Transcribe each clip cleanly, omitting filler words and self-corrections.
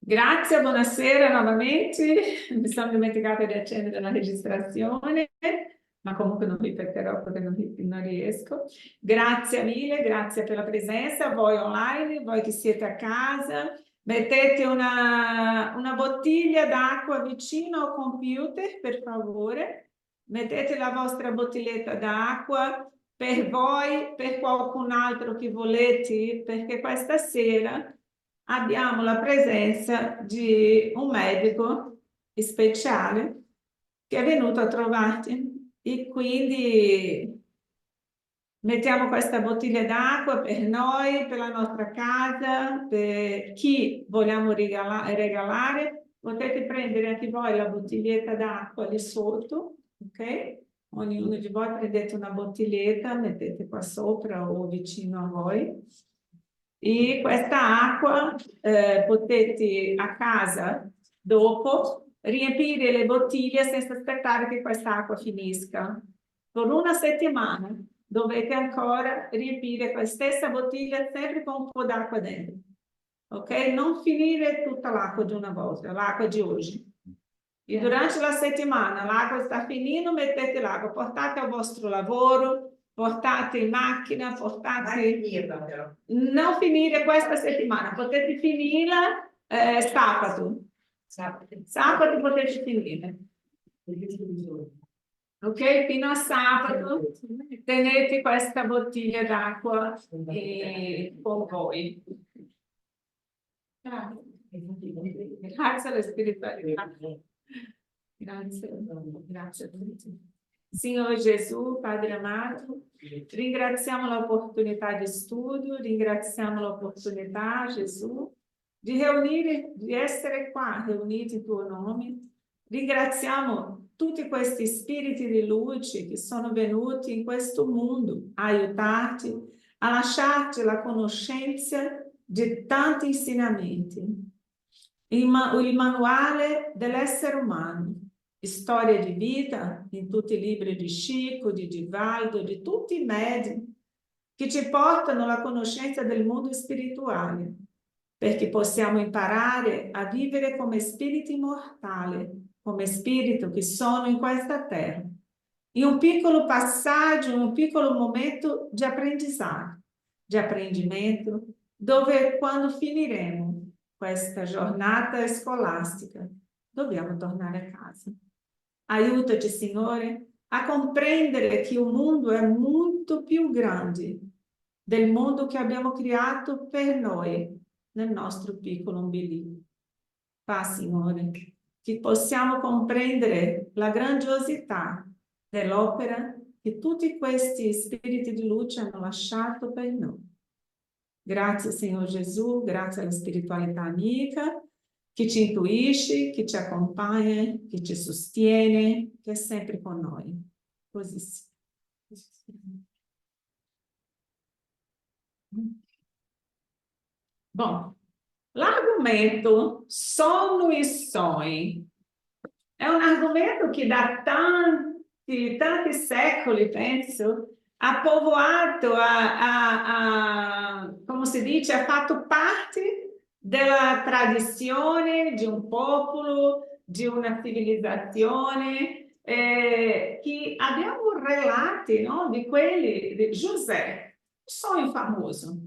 Grazie, buonasera nuovamente. Mi sono dimenticata di accendere la registrazione, ma comunque non riprenderò perché non riesco. Grazie mille, grazie per la presenza, voi online, voi che siete a casa. Mettete una bottiglia d'acqua vicino al computer, per favore. Mettete la vostra bottiglietta d'acqua per voi, per qualcun altro che volete, perché questa sera abbiamo la presenza di un medico speciale che è venuto a trovarti e quindi mettiamo questa bottiglia d'acqua per noi, per la nostra casa, per chi vogliamo regalare. Potete prendere anche voi la bottiglietta d'acqua lì sotto, ok? Ognuno di voi prendete una bottiglietta, mettete qua sopra o vicino a voi. E questa acqua potete a casa dopo riempire le bottiglie senza aspettare che questa acqua finisca. Per una settimana dovete ancora riempire questa stessa bottiglia sempre con un po' d'acqua dentro. Ok? Non finire tutta l'acqua di una volta, l'acqua di oggi. E durante la settimana l'acqua sta finendo, mettete l'acqua, portate al vostro lavoro, portate in macchina, portate... Non finire questa settimana, potete finirla sabato. Sabato potete finire. Ok, fino a sabato tenete questa bottiglia d'acqua con voi. Grazie alla spiritualità. Grazie a tutti. Signore Gesù, Padre amato, ringraziamo l'opportunità di studio, ringraziamo l'opportunità, Gesù, di riunire, di essere qua, riuniti in tuo nome. Ringraziamo tutti questi spiriti di luce che sono venuti in questo mondo a aiutarti, a lasciarti la conoscenza di tanti insegnamenti. Il manuale dell'essere umano, storia di vita, in tutti i libri di Chico, di Divaldo, di tutti i medi che ci portano alla conoscenza del mondo spirituale, perché possiamo imparare a vivere come spiriti immortali, come spiriti che sono in questa terra, in un piccolo passaggio, in un piccolo momento di apprendimento, dove quando finiremo questa giornata scolastica dobbiamo tornare a casa. Aiutaci, Signore, a comprendere che il mondo è molto più grande del mondo che abbiamo creato per noi nel nostro piccolo ombelico. Fa, Signore, che possiamo comprendere la grandiosità dell'opera che tutti questi spiriti di luce hanno lasciato per noi. Grazie, Signor Gesù, grazie alla spiritualità amica che ci intuisce, che ci accompagna, che ci sostiene, che è sempre con noi. Così sia. Bom, l'argomento sonno e sonhi è un argomento che da tanti secoli, penso, ha povoato, come si dice, ha fatto parte della tradizione di un popolo, di una civilizzazione, che abbiamo relati, no? Di quelli di Giuseppe, un sogno famoso.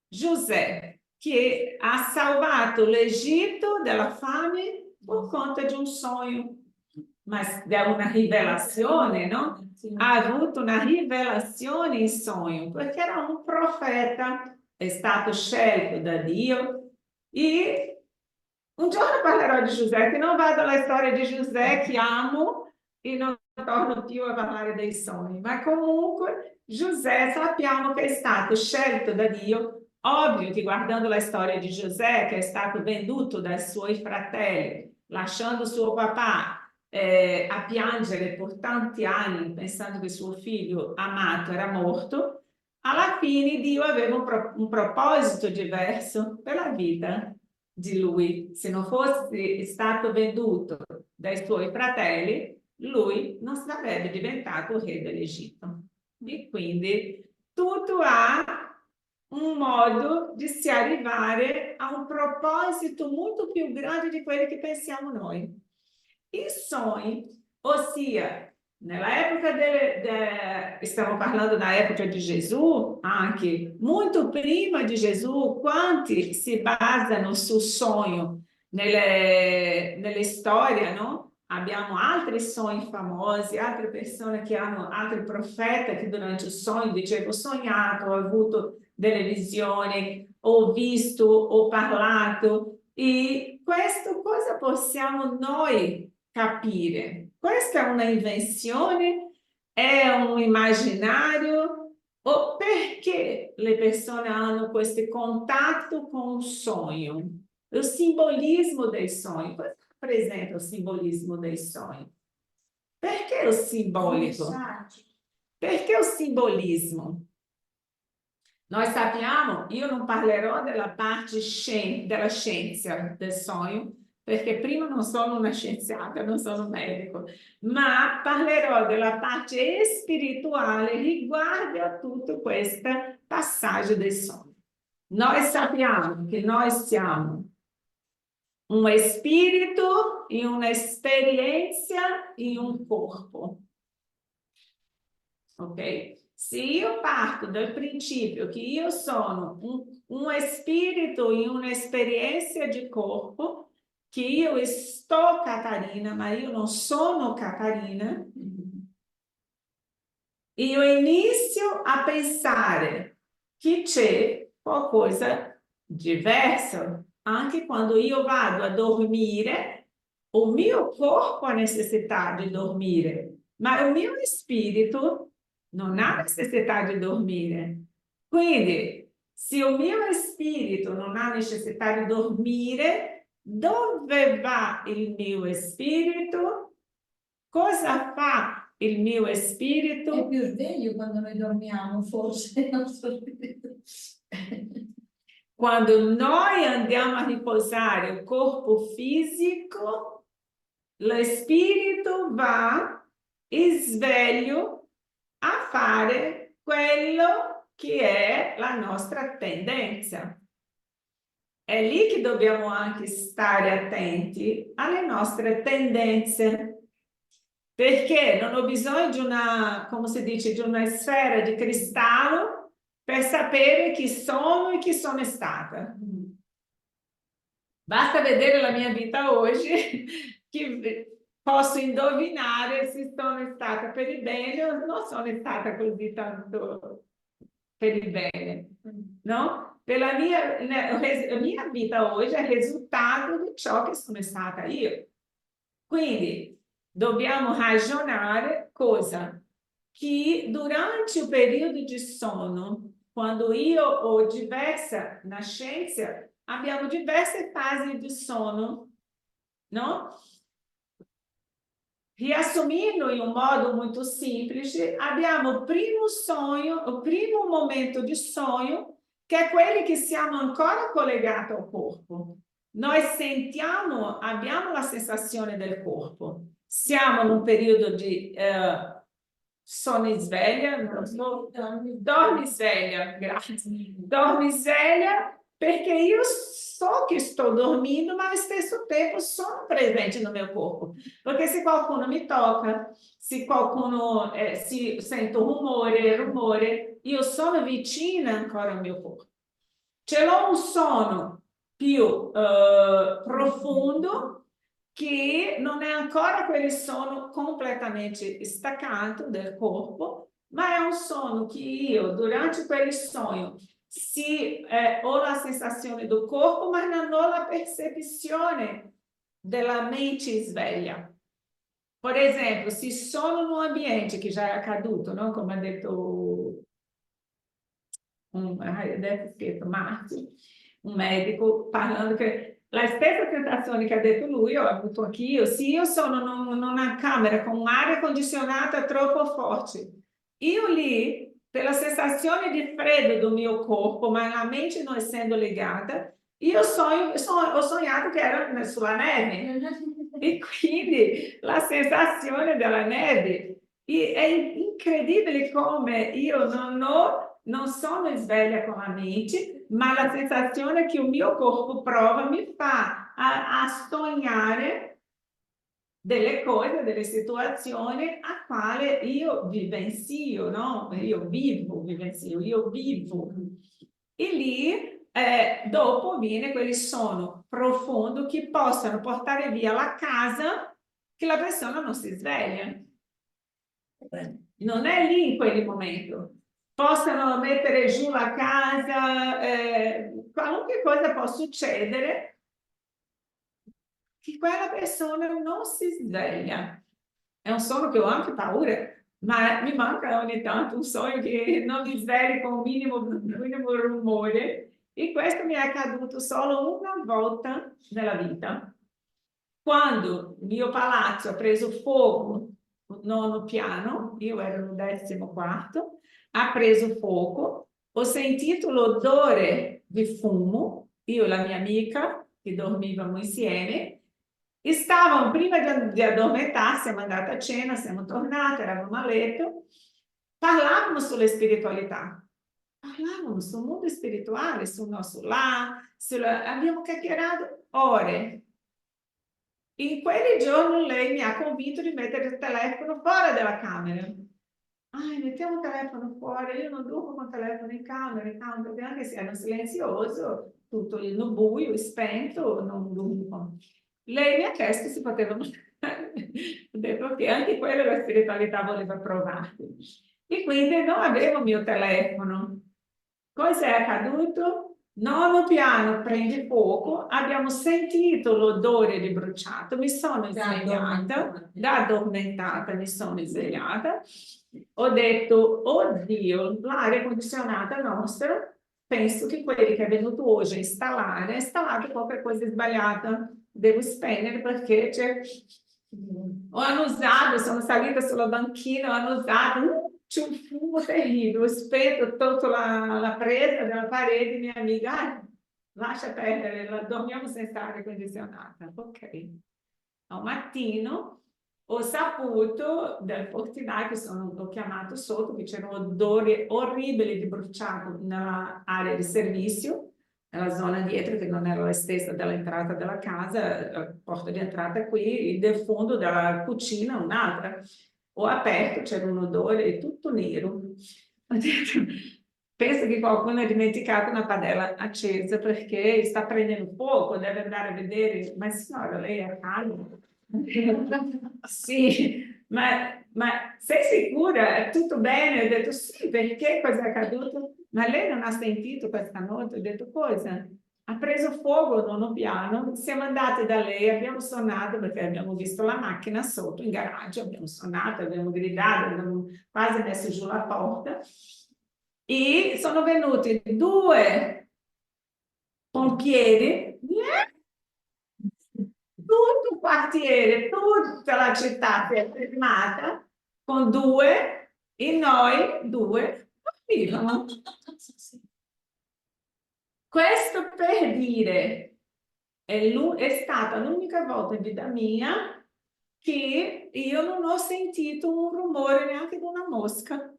Giuseppe, che ha salvato l'Egitto dalla fame por conta di un sogno, mas è una rivelazione, no? Ha avuto una rivelazione in sogno, perché era un profeta, è stato scelto da Dio e un giorno parlerò di Giuseppe, non vado alla storia di Giuseppe che amo e non torno più a parlare dei sogni, ma comunque Giuseppe sappiamo che è stato scelto da Dio. Ovvio che guardando la storia di Giuseppe, che è stato venduto dai suoi fratelli, lasciando suo papà a piangere per tanti anni, pensando che suo figlio amato era morto, alla fine Dio aveva un proposito diverso per la vita di lui. Se non fosse stato venduto dai suoi fratelli, lui non sarebbe diventato re dell'Egitto. E quindi tutto ha um modo de se arrivare a um propósito muito più grande di quello che pensiamo noi. I sogni, ossia, nella época stiamo parlando da época di Gesù, anche molto prima di Gesù, quanti si basano sul sogno nelle storie, no? Abbiamo altri sogni famosi, altre persone che hanno, altri profeti che durante il sogno dicevano ho sognato, ho avuto delle visioni, ho visto, ho parlato. E questo cosa possiamo noi capire? Questa è una invenzione? È un immaginario? O perché le persone hanno questo contatto con il sogno? Il simbolismo dei sogni. Cosa rappresenta il simbolismo dei sogni? Perché il simbolico? Perché il simbolismo? Noi sappiamo, io non parlerò della parte della scienza del sogno, perché prima non sono una scienziata, non sono un medico, ma parlerò della parte spirituale riguardo a tutto questo passaggio del sogno. Noi sappiamo che noi siamo un spirito in un'esperienza in un corpo. Ok? Se io parto dal principio che io sono un spirito in un'esperienza di corpo, che io sto Catarina, ma io non sono Catarina, io inizio a pensare che c'è qualcosa diverso. Anche quando io vado a dormire, il mio corpo ha necessità di dormire, ma il mio spirito non ha necessità di dormire. Quindi, se il mio spirito non ha necessità di dormire, dove va il mio spirito? Cosa fa il mio spirito? È più sveglio quando noi dormiamo, forse. Non so. Quando noi andiamo a riposare il corpo fisico, lo spirito va sveglio a fare quello che è la nostra tendenza. È lì che dobbiamo anche stare attenti alle nostre tendenze, perché non ho bisogno di una, come si dice, di una sfera di cristallo per sapere chi sono e chi sono stata. Basta vedere la mia vita oggi che posso indovinare se sono stata per il bene o non sono stata così tanto per il bene, no? Per la mia vita oggi è il risultato di ciò che sono stata io. Quindi dobbiamo ragionare cosa? Che durante il periodo di sonno, quando io ho diversa nascenza, abbiamo diverse fasi di sonno, no? Riassumindo in un modo molto semplice, abbiamo il primo sogno, il primo momento di sogno, che è quello che siamo ancora collegati al corpo. Noi sentiamo, abbiamo la sensazione del corpo. Siamo in un periodo di sonno sveglia, dormi sveglia, grazie. Dormi sveglia perché io so che sto dormendo, ma allo stesso tempo sono presente nel mio corpo. Perché se qualcuno mi tocca, se qualcuno si sente un rumore, io sono vicina ancora al mio corpo. Ce l'ho un sonno più profondo che non è ancora quel sonno completamente staccato del corpo, ma è un sonno che io durante quel sogno ho la sensazione del corpo, ma non ho la percezione della mente sveglia. Per esempio, se sono in un ambiente che già è accaduto, no? Come ha detto Marti, un medico, parlando che la stessa sensazione che ha detto lui ho avuto anch'io. Se io sono in una camera con un'aria condizionata troppo forte, io lì, per la sensazione di freddo del mio corpo, ma la mente non essendo legata, io ho sognato che ero sulla neve. E quindi la sensazione della neve è incredibile come io non ho non sono sveglia con la mente, ma la sensazione che il mio corpo prova mi fa a sognare delle cose, delle situazioni a quale io vivenzio, no? Io vivo, vivenzio, io vivo. E lì dopo viene quel sonno profondo che possono portare via la casa che la persona non si sveglia. Non è lì in quel momento. Possono mettere giù la casa, qualunque cosa può succedere, che quella persona non si sveglia. È un sonno che ho anche paura, ma mi manca ogni tanto un sogno che non mi svegli con un minimo rumore. E questo mi è accaduto solo una volta nella vita. Quando il mio palazzo ha preso fuoco, nono piano, io ero al 14º, ha preso fuoco, ho sentito l'odore di fumo, io e la mia amica, che dormivamo insieme, e stavamo, prima di addormentarsi, siamo andate a cena, siamo tornate, eravamo a letto, parlavamo sulle spiritualità, parlavamo sul mondo spirituale, sul nostro là, abbiamo chiacchierato ore. In quei giorni lei mi ha convinto di mettere il telefono fuori dalla camera. Mettiamo il telefono fuori, io non durmo con il telefono in camera, perché anche se era silenzioso, tutto il buio, spento, non durmo. Lei mi ha chiesto se poteva ho detto che anche quello la spiritualità voleva provare. E quindi non avevo il mio telefono. Cosa è accaduto? Nono piano prende fuoco, abbiamo sentito l'odore di bruciato, mi sono svegliata, da addormentata mi sono svegliata, ho detto, oddio, l'aria condizionata nostra, penso che quelli che è venuto oggi a installare, ha installato qualche cosa sbagliata, devo spegnere perché c'è... Hanno usato, sono salita sulla banchina, hanno usato... C'è un fumo terribile, ho spento, tolto la presa della parete, mia amica, lascia perdere, dormiamo senza aria condizionata. Ok. Al mattino ho saputo del portinaio che ho chiamato sotto, che c'era un odore orribile di bruciato nell'area di servizio, nella zona dietro, che non era la stessa dell'entrata della casa, la porta di entrata qui, e del fondo della cucina un'altra. Ho aperto, c'era un odore tutto nero. Ho detto, penso che qualcuno ha dimenticato una padella accesa perché sta prendendo fuoco, deve andare a vedere. Ma signora, lei è calma? Sì, ma sei sicura? È tutto bene? Ho detto sì, perché cosa è accaduto? Ma lei non ha sentito questa notte? Ho detto cosa? Ha preso fuoco al nono piano, siamo andati da lei, abbiamo suonato perché abbiamo visto la macchina sotto in garage, abbiamo suonato, abbiamo gridato, abbiamo quasi messo giù la porta e sono venuti 2 pompieri, tutto il quartiere, tutta la città si è fermata con 2 e noi 2 dormivamo. Questo per dire, è stata l'unica volta in vita mia che io non ho sentito un rumore neanche di una mosca.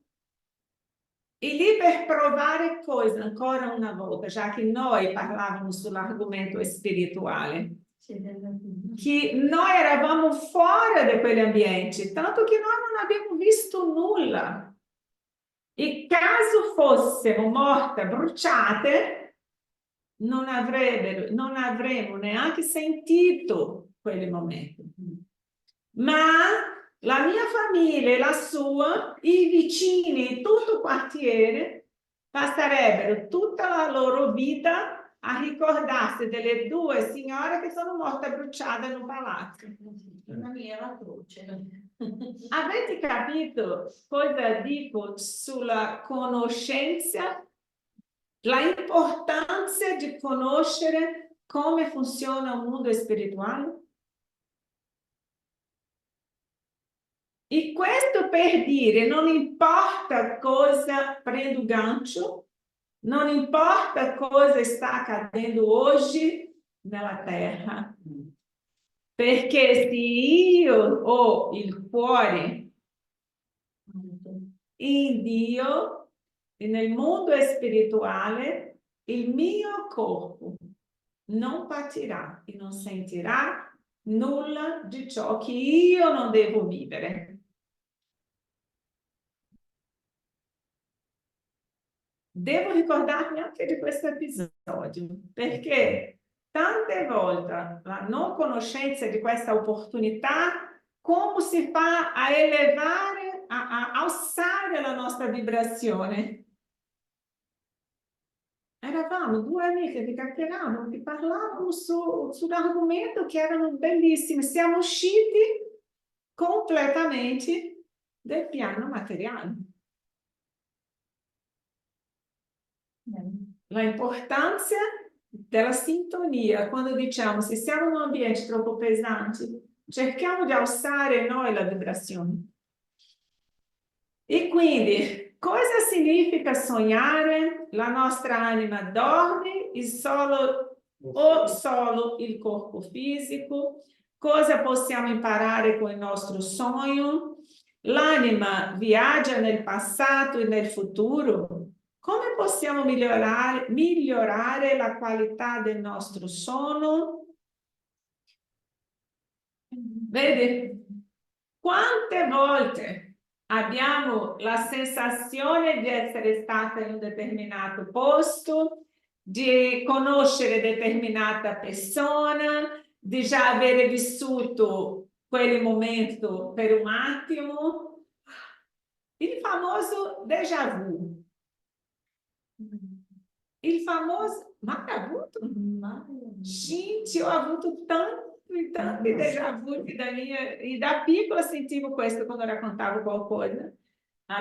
E lì per provare cosa, ancora una volta, già che noi parlavamo sull'argomento spirituale, che noi eravamo fuori da quegli ambienti, tanto che noi non abbiamo visto nulla. E caso fossimo morte, bruciate, non avremmo neanche sentito quel momento. Ma la mia famiglia e la sua, i vicini, tutto il quartiere, passerebbero tutta la loro vita a ricordarsi delle 2 signore che sono morte bruciate in un palazzo. Una mia la croce. Avete capito cosa dico sulla conoscenza? La importanza di conoscere come funziona il mondo spirituale? E questo per dire, non importa cosa prendo il gancio, non importa cosa sta accadendo oggi nella terra, perché se io ho il cuore in Dio, e nel mondo spirituale il mio corpo non patirà e non sentirà nulla di ciò che io non devo vivere. Devo ricordarmi anche di questo episodio, perché tante volte la non conoscenza di questa opportunità, come si fa a elevare, a alzare la nostra vibrazione? Eravamo due amiche che chiacchieravano, che parlavano sull'argomento che erano bellissimi. Siamo usciti completamente del piano materiale. La importanza della sintonia, quando diciamo se siamo in un ambiente troppo pesante, cerchiamo di alzare noi la vibrazione. E quindi, cosa significa sognare? La nostra anima dorme o solo il corpo fisico? Cosa possiamo imparare con il nostro sogno? L'anima viaggia nel passato e nel futuro? Come possiamo migliorare la qualità del nostro sonno? Vedi? Quante volte abbiamo la sensazione di essere stata in un determinato posto, di conoscere determinata persona, di già avere vissuto quel momento per un attimo? Il famoso déjà vu. Il famoso, ma hai avuto? Gente, eu ho avuto tanti déjà vu che da piccola sentivo questo quando raccontavo qualcosa.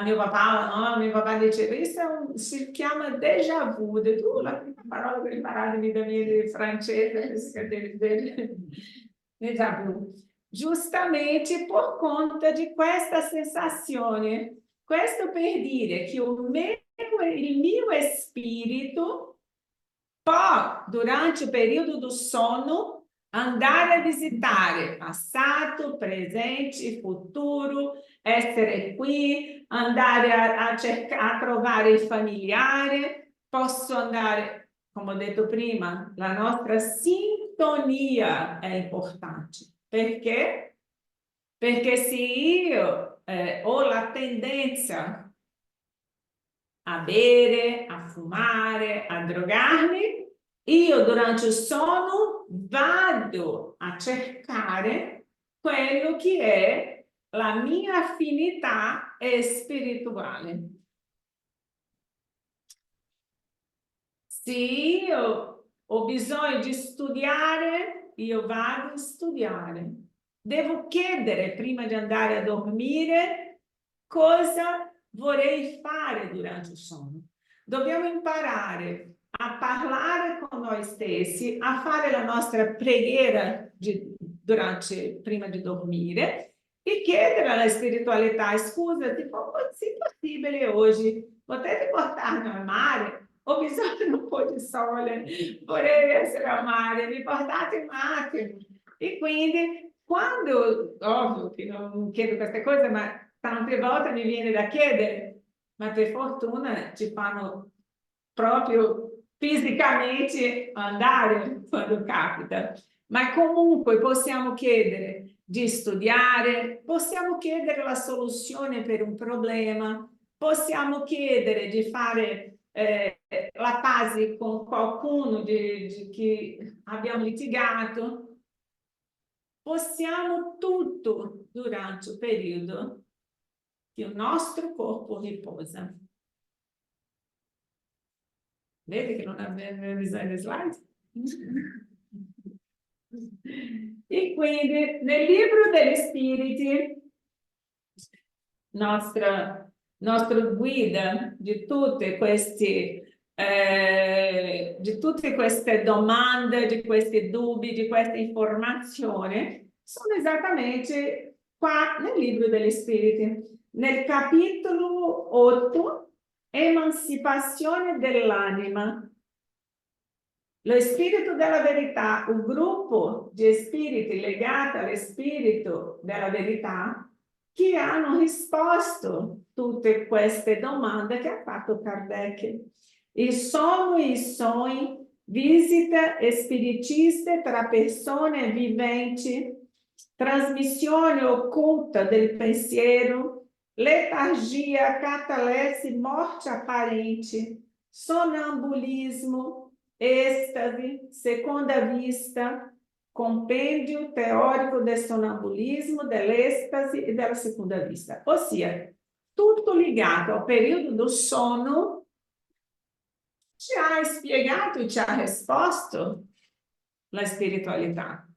Mio papà diceva, isso si chiama déjà vu. Ho detto, la prima parola che ho imparato in vita mia di francese, déjà vu. Giustamente por conta di questa sensazione. Questo per dire che il mio spirito può, durante il periodo do sono, andare a visitare passato, presente, futuro, essere qui, andare a trovare il familiare, posso andare, come ho detto prima, la nostra sintonia è importante. Perché? Perché se io ho la tendenza a bere, a fumare, a drogarmi, io durante il sonno vado a cercare quello che è la mia affinità spirituale. Se io ho bisogno di studiare, io vado a studiare. Devo chiedere prima di andare a dormire cosa vorrei fare durante il sonno. Dobbiamo imparare a parlare con noi stessi, a fare la nostra preghiera prima di dormire e chiedere alla spiritualità, scusa, tipo, se possibile oggi, potete portarmi al mare? Ho bisogno di un po' di sole, vorrei essere al mare, mi portate in macchina. E quindi, quando, ovvio che non chiedo queste cose, ma tante volte mi viene da chiedere, ma per fortuna ci fanno proprio fisicamente andare quando capita. Ma comunque possiamo chiedere di studiare, possiamo chiedere la soluzione per un problema, possiamo chiedere di fare la pace con qualcuno che abbiamo litigato. Possiamo tutto durante il periodo che il nostro corpo riposa. Vedi che non abbiamo bisogno di slide? E quindi nel libro degli spiriti, nostra guida di tutte queste domande, di questi dubbi, di queste informazioni, sono esattamente qua nel libro degli spiriti. Nel capitolo 8, Emancipazione dell'anima. Lo spirito della verità, un gruppo di spiriti legati allo spirito della verità che hanno risposto tutte queste domande che ha fatto Kardec. Il sonno e i sogni, visite spiritiste tra persone viventi, trasmissione occulta del pensiero, letargia, catalepsia, morte apparente, sonambulismo, êxtase, segunda vista, compêndio teórico del sonambulismo, dell'êxtase e della segunda vista. Ossia, tutto legato ao período do sono, ci ha spiegato e ci ha risposto la spiritualità.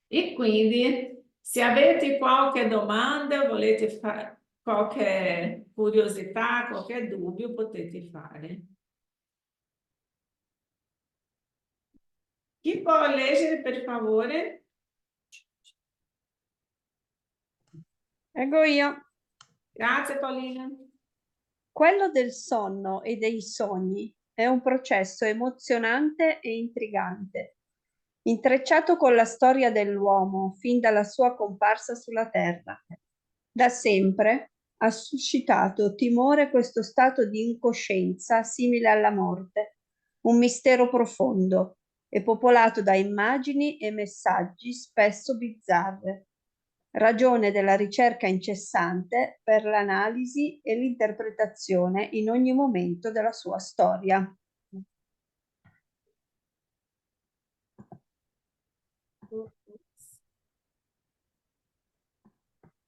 E quindi, se avete qualche domanda, volete fare qualche curiosità, qualche dubbio, potete fare. Chi può leggere, per favore? Leggo io. Grazie, Paolina. Quello del sonno e dei sogni è un processo emozionante e intrigante, intrecciato con la storia dell'uomo fin dalla sua comparsa sulla Terra. Da sempre ha suscitato timore questo stato di incoscienza simile alla morte, un mistero profondo e popolato da immagini e messaggi spesso bizzarre, ragione della ricerca incessante per l'analisi e l'interpretazione in ogni momento della sua storia.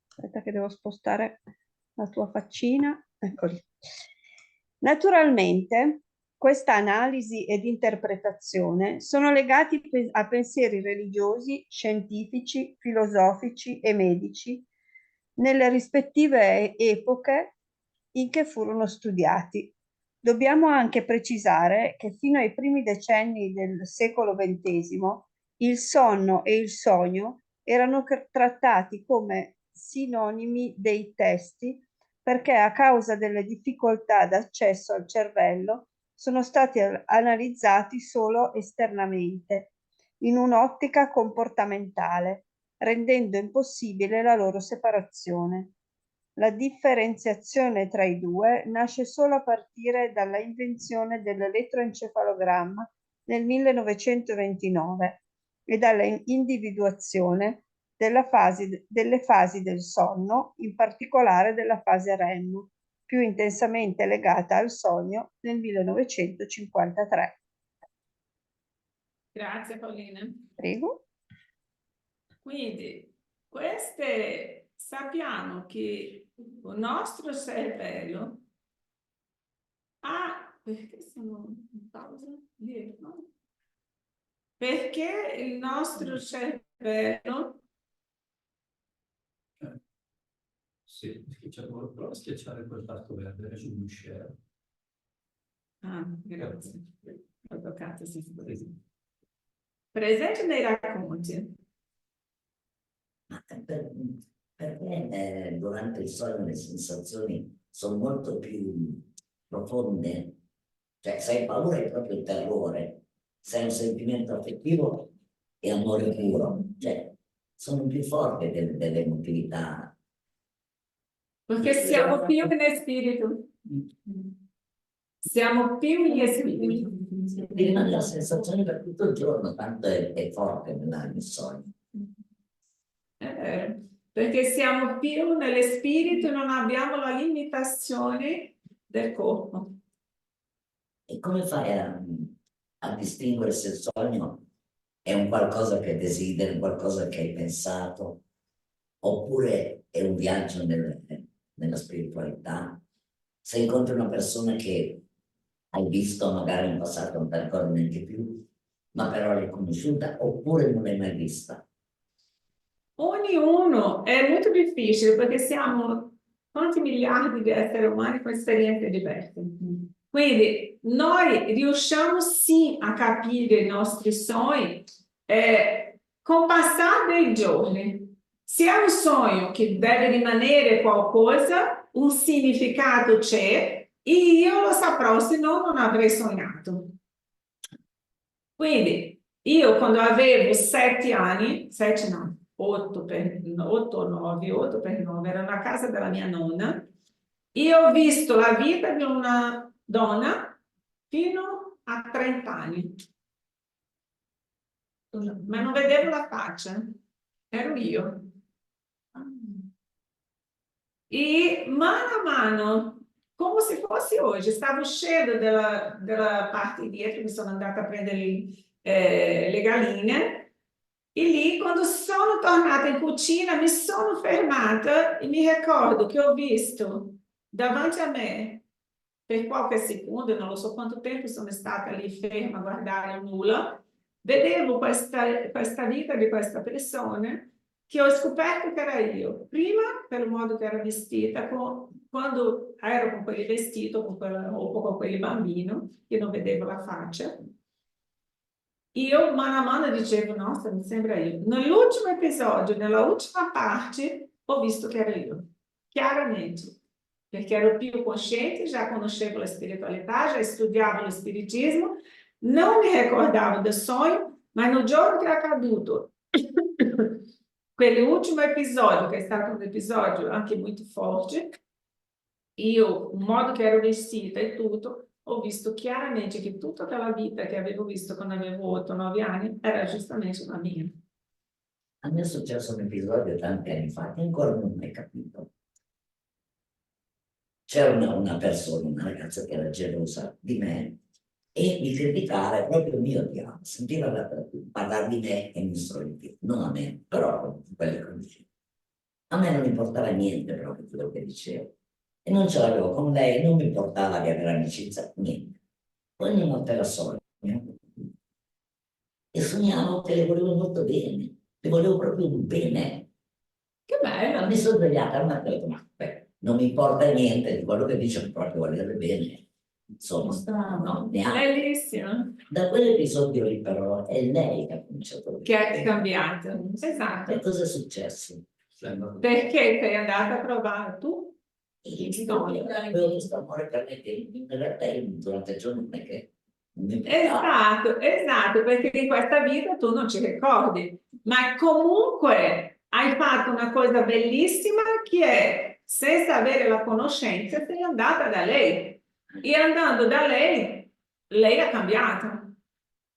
Aspetta che devo spostare la tua faccina. Eccoli. Naturalmente, questa analisi ed interpretazione sono legati a pensieri religiosi, scientifici, filosofici e medici nelle rispettive epoche in che furono studiati. Dobbiamo anche precisare che fino ai primi decenni del secolo XX il sonno e il sogno erano trattati come sinonimi dei testi perché a causa delle difficoltà d'accesso al cervello sono stati analizzati solo esternamente, in un'ottica comportamentale, rendendo impossibile la loro separazione. La differenziazione tra i due nasce solo a partire dalla invenzione dell'elettroencefalogramma nel 1929 e dalla individuazione delle fasi del sonno, in particolare della fase REM, più intensamente legata al sogno nel 1953. Grazie, Paolina. Prego. Quindi, sappiamo che il nostro cervello ha... Perché sono in pausa? No? Perché il nostro cervello... Sì, prova a schiacciare quel tasto verde su share. Ah, grazie. Ho toccato, sì. Presente nei racconti. Per me durante il sogno le sensazioni sono molto più profonde, cioè se hai paura è proprio terrore, se hai un sentimento affettivo è amore puro, cioè sono più forti dell'emotività. Perché siamo più nello spirito. Siamo più gli spiriti. Ti rimane la sensazione per tutto il giorno, tanto è forte nel sogno. È vero, perché siamo più nello spirito e non abbiamo la limitazione del corpo. E come fai a distinguere se il sogno è un qualcosa che desideri, qualcosa che hai pensato, oppure è un viaggio nella spiritualità? Se incontri una persona che hai visto magari in passato, non ti ricordi neanche più, ma però l'hai conosciuta, oppure non l'hai mai vista? Ognuno è molto difficile perché siamo quanti miliardi di esseri umani con esperienze diverse. Quindi noi riusciamo sì a capire i nostri sogni con il passare dei giorni. Se è un sogno che deve rimanere qualcosa, un significato c'è, io lo saprò, se no non avrei sognato. Quindi io quando avevo 7 anni, 7 no, 8x9, era na casa della mia nonna, e ho visto la vita di una donna fino a 30 anni. Ma non vedevo la faccia, ero io. E mano a mano, come se fosse oggi, stavo uscendo dalla parte di dietro, mi sono andata a prendere le galline, e lì, quando sono tornata in cucina, mi sono fermata e mi ricordo che ho visto davanti a me, per qualche secondo, non lo so quanto tempo sono stata lì ferma a guardare nulla, vedevo questa vita di questa persona che ho scoperto che era io. Prima per il modo che era vestita, quando ero con quel vestito, con quella roupa, con quel bambino, che non vedevo la faccia. Io mano a mano dicevo, nossa, mi sembra io. Nell'ultimo episodio, nella ultima parte, ho visto che era io, chiaramente, perché ero più cosciente, già conoscevo la spiritualità, già studiavo lo spiritismo, non mi ricordavo del sogno, ma nel giorno che è accaduto quell'ultimo episodio, che è stato un episodio anche molto forte, io, il modo che ero vestita e tutto, ho visto chiaramente che tutta quella vita che avevo visto quando avevo 8-9 anni era giustamente la mia. A me è successo un episodio tanti anni fa che ancora non ho mai capito. C'era una persona, una ragazza che era gelosa di me e mi criticava, proprio mi odiava, sentiva parlare di me e mi stronti, non a me, però quelle cose. A me non importava niente proprio quello che dicevo. E non ce l'avevo con lei, non mi importava di avere amicizia, niente. Ogni notte la sogno e sognavo che le volevo molto bene, le volevo proprio un bene. Che bello! Mi sono svegliata al mattino e ho detto, ma non mi importa niente di quello che dice, proprio volerle bene. Insomma, no, neanche. Bellissimo! Da quell'episodio lì però è lei che ha cominciato. Che ha cambiato, E esatto. cosa è successo? Perché sei andata a provare tu? Avevo questo amore per me che in realtà durante il giorno non è che non mi importava. Esatto, perché in questa vita tu non ci ricordi, ma comunque hai fatto una cosa bellissima che è, senza avere la conoscenza, sei andata da lei. E andando da lei, lei ha cambiato.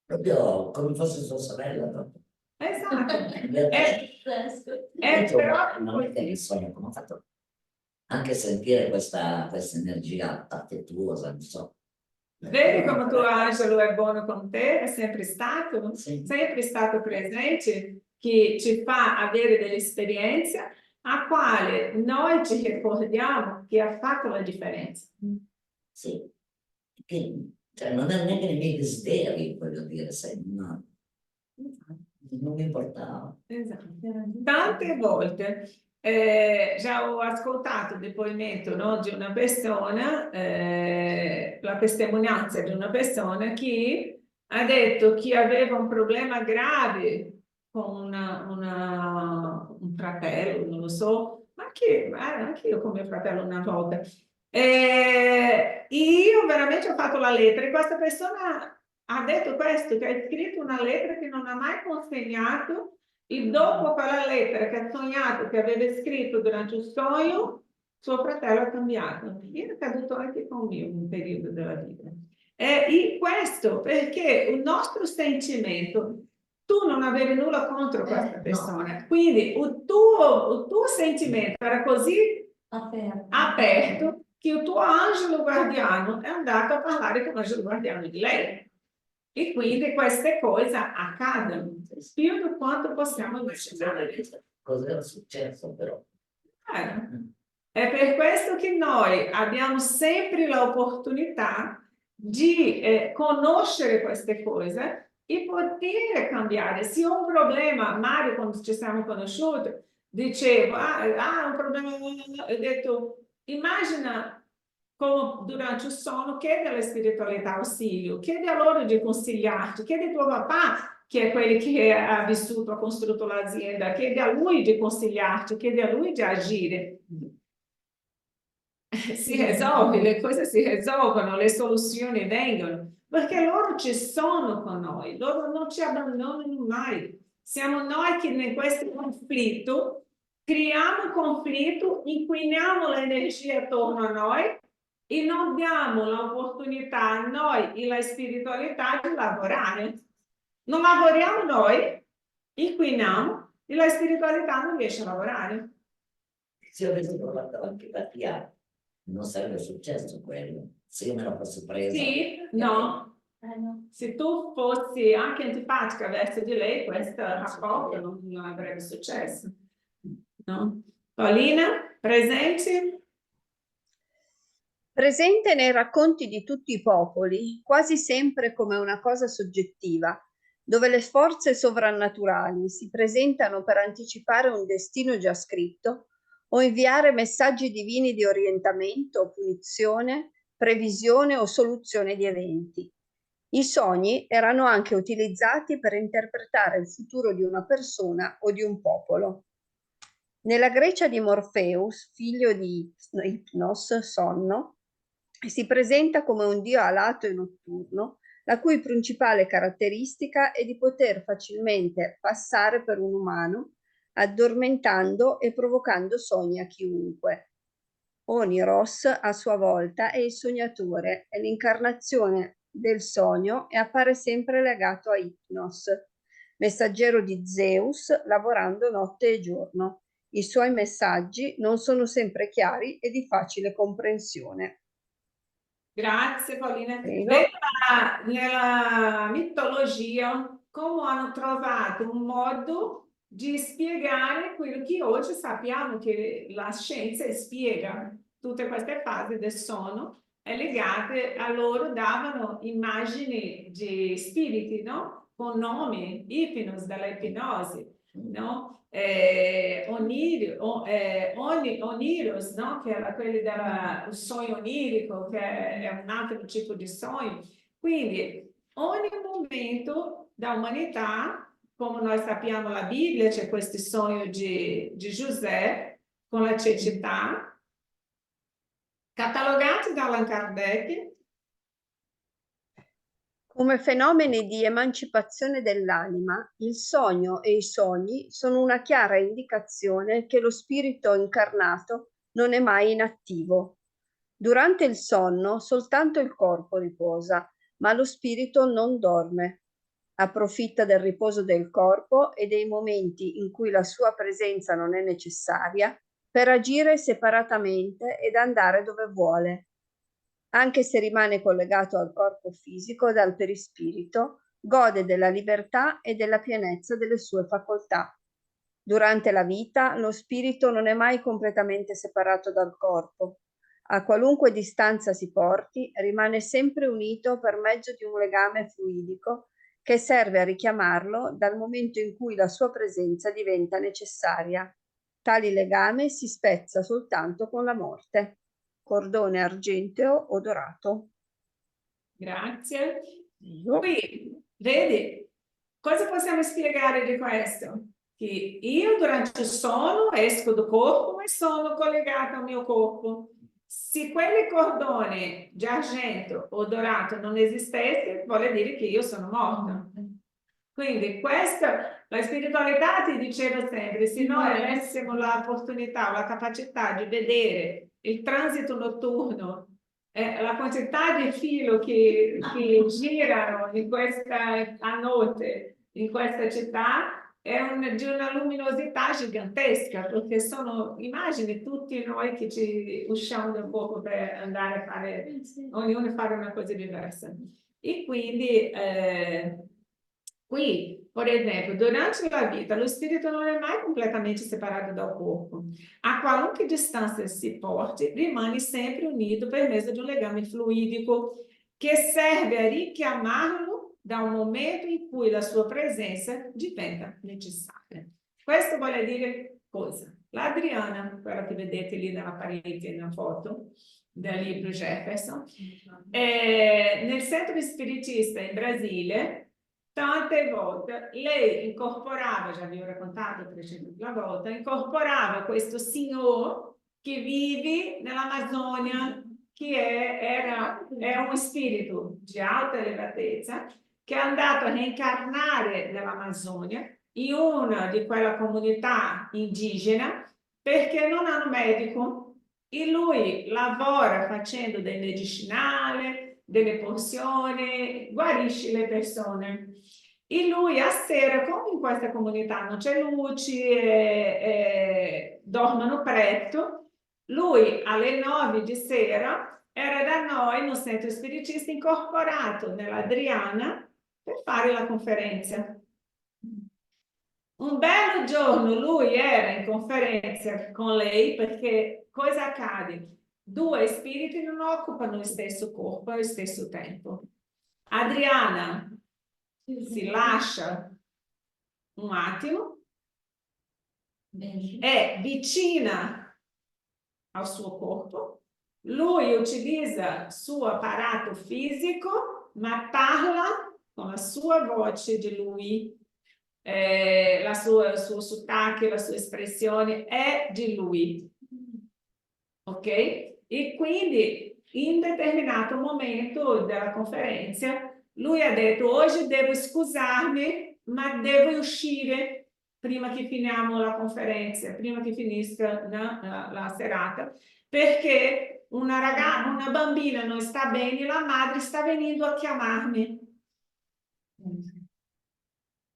Proprio come fosse sua sorella dopo. Esatto. Però non è che il sogno, come ho fatto anche sentire questa energia affettuosa, non so. Vedi come tuo angelo è buono con te, è sempre stato Sì. presente, che ci fa avere delle esperienze a quale noi ci ricordiamo che ha fatto la differenza. Sì, che, cioè, non è neanche nei miei desideri, voglio dire, sai, no. Non mi importava. Esatto. Tante volte già ho ascoltato il depoimento, no, di una persona, la testimonianza di una persona che ha detto che aveva un problema grave con un fratello, non lo so, ma che anche io come fratello una volta. Io veramente ho fatto la lettera e questa persona ha detto questo, che ha scritto una lettera che non ha mai consegnato e dopo quella lettera che ha sognato, che aveva scritto durante il sogno, suo fratello ha cambiato. E è accaduto anche con me in un periodo della vita. E questo perché il nostro sentimento, tu non avevi nulla contro questa persona, no. Quindi il tuo sentimento era così aperto che il tuo angelo guardiano è andato a parlare con l'angelo guardiano di lei. E quindi queste cose accadono più di quanto possiamo immaginare. Cosa è successo però? È per questo che noi abbiamo sempre l'opportunità di conoscere queste cose e poter cambiare. Se ho un problema, Mario, quando ci siamo conosciuti, dicevo, un problema, ho detto, immagina come durante il sonno, chiedi alla spiritualità ausilio, chiedi a loro di consigliarti, chiedi a tuo papà, che è quello che ha vissuto, ha costruito l'azienda, chiedi a lui di consigliarti, chiedi a lui di agire. Si risolve, le cose si risolvono, le soluzioni vengono, perché loro ci sono con noi, loro non ci abbandonano mai. siamo noi che in questo conflitto creiamo conflitto, inquiniamo l'energia attorno a noi e non diamo l'opportunità a noi e alla spiritualità di lavorare. Non lavoriamo noi, inquiniamo e la spiritualità non riesce a lavorare. Se io avessi provato l'antipatia, non sarebbe successo quello. Se io me la fossi presa. Sì, no. No. Se tu fossi anche antipatica verso di lei, questo rapporto non avrebbe successo. No? Paolina, presenti? Presente nei racconti di tutti i popoli, quasi sempre come una cosa soggettiva, dove le forze sovrannaturali si presentano per anticipare un destino già scritto o inviare messaggi divini di orientamento, punizione, previsione o soluzione di eventi. I sogni erano anche utilizzati per interpretare il futuro di una persona o di un popolo. Nella Grecia di Morpheus, figlio di Ipnos, sonno, si presenta come un dio alato e notturno, la cui principale caratteristica è di poter facilmente passare per un umano, addormentando e provocando sogni a chiunque. Oniros, a sua volta, è il sognatore, è l'incarnazione del sogno e appare sempre legato a Ipnos, messaggero di Zeus, lavorando notte e giorno. I suoi messaggi non sono sempre chiari e di facile comprensione. Grazie Paolina. Prego. Nella mitologia, come hanno trovato un modo di spiegare quello che oggi sappiamo che la scienza spiega. Tutte queste fasi del sonno è legate a loro, davano immagini di spiriti, no? Con nomi, ipnos, dalla ipnosi, no? Oniros, no? Che era quelli del sogno onirico, che è un altro tipo di sogno. Quindi ogni momento da umanità, come noi sappiamo la Bibbia, c'è questo sogno di Giuseppe con la cecità, catalogati da Allan Kardec. Come fenomeni di emancipazione dell'anima, il sogno e i sogni sono una chiara indicazione che lo spirito incarnato non è mai inattivo. Durante il sonno soltanto il corpo riposa, ma lo spirito non dorme. Approfitta del riposo del corpo e dei momenti in cui la sua presenza non è necessaria per agire separatamente ed andare dove vuole. Anche se rimane collegato al corpo fisico dal perispirito, gode della libertà e della pienezza delle sue facoltà. Durante la vita, lo spirito non è mai completamente separato dal corpo. A qualunque distanza si porti, rimane sempre unito per mezzo di un legame fluidico che serve a richiamarlo dal momento in cui la sua presenza diventa necessaria. Tale legame si spezza soltanto con la morte. Cordone argenteo o dorato. Grazie. Qui, vedi, cosa possiamo spiegare di questo? Che io durante il sonno esco dal corpo e sono collegato al mio corpo. Se quel cordone di argento o dorato non esistesse, vuol dire che io sono morta. Quindi questa, la spiritualità ti diceva sempre, se noi avessimo l'opportunità, la capacità di vedere il transito notturno, la quantità di filo che girano in questa a notte in questa città è di una luminosità gigantesca, perché sono immagini tutti noi che ci usciamo da poco per andare a fare, ognuno fare una cosa diversa. E quindi qui, per esempio, durante la vita lo spirito non è mai completamente separato dal corpo. A qualunque distância si porti, rimane sempre unito per mezzo di un legame fluidico che serve a richiamarlo da un momento in cui la sua presenza diventa necessaria. Questo vuole dire cosa? L'Adriana, quella che vedete lì nella parete nella foto del libro Jefferson, nel centro spiritista in Brasile, tante volte lei incorporava, già vi ho raccontato 300 volte, incorporava questo signore che vive nell'Amazzonia, che è uno spirito di alta elevatezza, che è andato a reincarnare nell'Amazzonia in una di quella comunità indigena perché non hanno medico e lui lavora facendo dei medicinali, delle porzioni, guarisce le persone. E lui a sera, come in questa comunità non c'è luci e dormono presto, lui alle 9 di sera era da noi no centro spiritista incorporato nell'Adriana per fare la conferenza. Un bello giorno lui era in conferenza con lei perché cosa accade? Due spiriti non occupano lo stesso corpo allo stesso tempo. Adriana si lascia un attimo, è vicina al suo corpo, lui utilizza il suo apparato fisico, ma parla con la sua voce di lui, il suo sottacchio, la sua espressione è di lui. Ok? E quindi in determinato momento della conferenza lui ha detto oggi devo scusarmi ma devo uscire prima che finiamo la conferenza, prima che finisca la serata, perché una bambina non sta bene, la madre sta venendo a chiamarmi.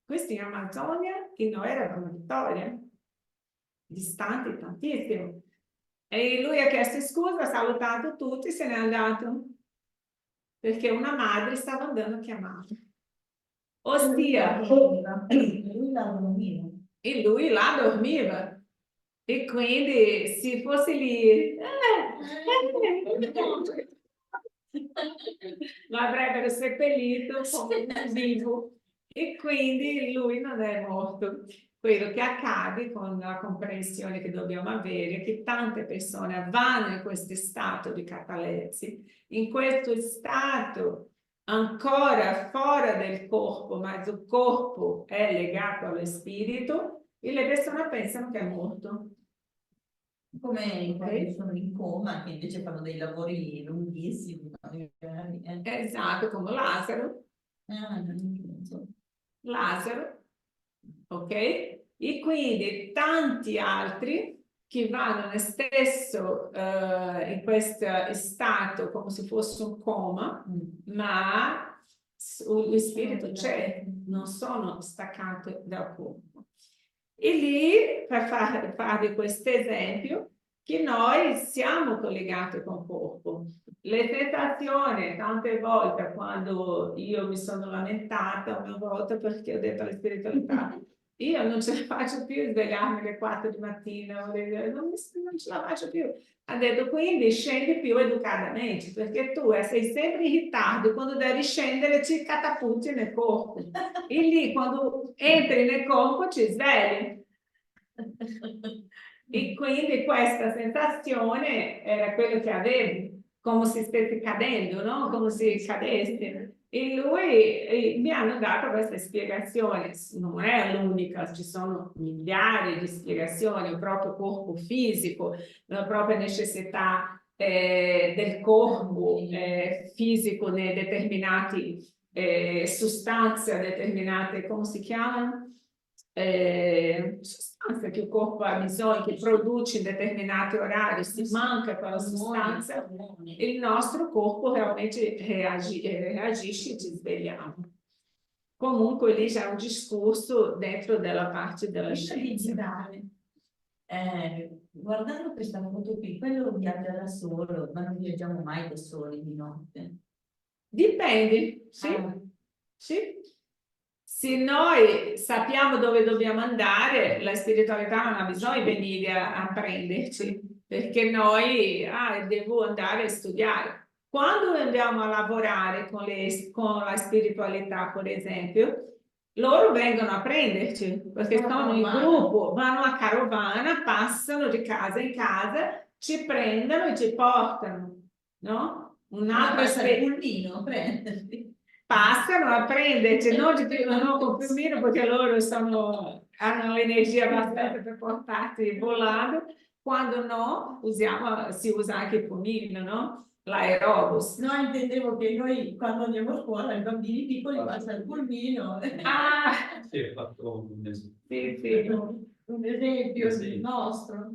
Questo in Amazzonia, che non era una vittoria, distanti tantissimo. E lui ha chiesto scusa, ha salutato tutti e se n'è andato perché una madre stava andando a chiamare. Ossia, e lui là dormiva. E quindi se fosse lì lo avrebbero seppellito come vivo e quindi lui non è morto. Quello che accade con la comprensione che dobbiamo avere è che tante persone vanno in questo stato di catalessi, in questo stato ancora fuori del corpo, ma il corpo è legato allo spirito e le persone pensano che è morto. Come quando sono in coma, che invece fanno dei lavori lunghissimi. Esatto, come Lazzaro. Non so. Lazzaro, ok? E quindi tanti altri che vanno nel stesso, in questo stato come se fosse un coma, ma lo spirito c'è, non sono staccati dal corpo. E lì, per farvi questo esempio, che noi siamo collegati con il corpo. Le sensazioni, tante volte, quando io mi sono lamentata una volta perché ho detto alla spiritualità, io non ce la faccio più svegliarmi alle 4 di mattina, non ce la faccio più. Ha detto, quindi scendi più educatamente, perché tu sei sempre in ritardo, quando devi scendere ci catapulti nel corpo. E lì, quando entri nel corpo, ci svegli. E quindi questa sensazione era quello che avevo, come se stessi cadendo, no? Come se cadessi. E lui mi hanno dato questa spiegazione, non è l'unica, ci sono migliaia di spiegazioni, il proprio corpo fisico, la propria necessità del corpo fisico nei determinati sostanze, determinate, come si chiamano? Sostanze che il corpo ha bisogno, che produce in determinati orari, se manca quella sostanza, il nostro corpo realmente reagisce e ci svegliamo. Comunque lì c'è un discorso dentro della parte della scienza. Guardando questa foto qui, quello viaggia da solo, ma non viaggiamo mai da soli di notte. Dipende, sì. Sì. Se noi sappiamo dove dobbiamo andare, la spiritualità non ha bisogno di venire a prenderci, perché noi devo andare a studiare. Quando andiamo a lavorare con la spiritualità, per esempio, loro vengono a prenderci, perché sono in gruppo, vanno a carovana, passano di casa in casa, ci prendono e ci portano, no? Un altro pulmino, prenderti. Passano a prenderci, non con il pulmino perché loro hanno l'energia abbastanza per portarti volando, quando no si usa anche il pulmino, no? L'aerobus. No, intendevo che noi quando andiamo a scuola i bambini piccoli passano il pulmino. Sì, ho fatto un esempio. Sì, Un esempio Sì. nostro.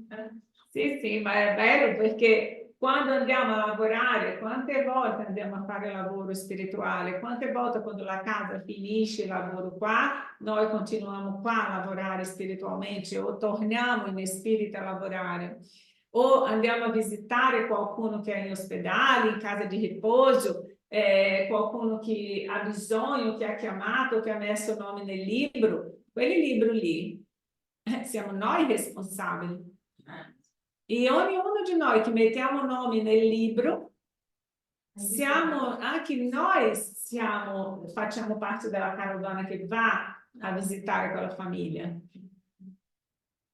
sì, ma è bello perché quando andiamo a lavorare, quante volte andiamo a fare lavoro spirituale, quante volte quando la casa finisce il lavoro qua, noi continuiamo qua a lavorare spiritualmente o torniamo in spirito a lavorare. O andiamo a visitare qualcuno che è in ospedale, in casa di riposo, qualcuno che ha bisogno, che ha chiamato, che ha messo il nome nel libro. Quel libro lì, siamo noi responsabili. E ognuno di noi che mettiamo nomi nel libro, anche noi facciamo parte della carovana che va a visitare quella famiglia.